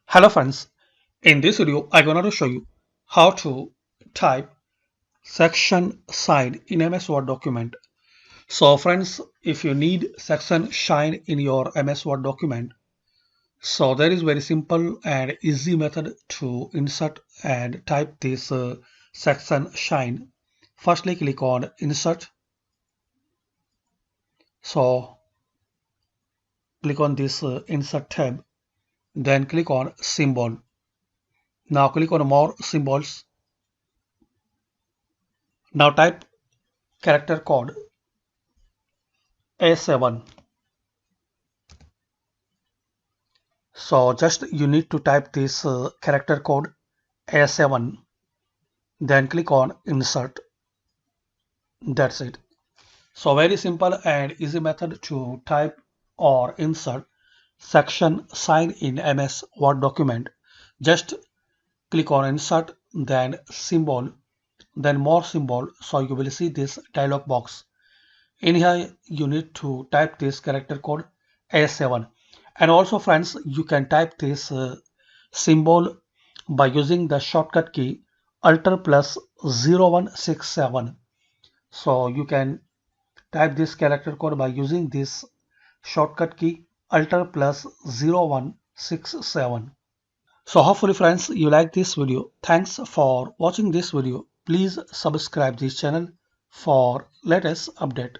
Hello friends, in this video I'm going to show you how to type section sign in MS Word document. So friends, if you need section sign in your MS Word document, so there is very simple and easy method to insert and type this section sign. Firstly click on insert. So click on this insert tab, then click on symbol. Now click on more symbols. Now type character code A7. So just you need to type this character code A7, then click on insert. That's it. So very simple and easy method to type or insert section sign in MS Word document. Just click on insert, then symbol, then more symbol. So you will see this dialog box. In here you need to type this character code A7. And also friends, you can type this symbol by using the shortcut key Alt plus 0167. So you can type this character code by using this shortcut key Alt plus 0167. So hopefully friends you like this video. Thanks for watching this video. Please subscribe this channel for latest update.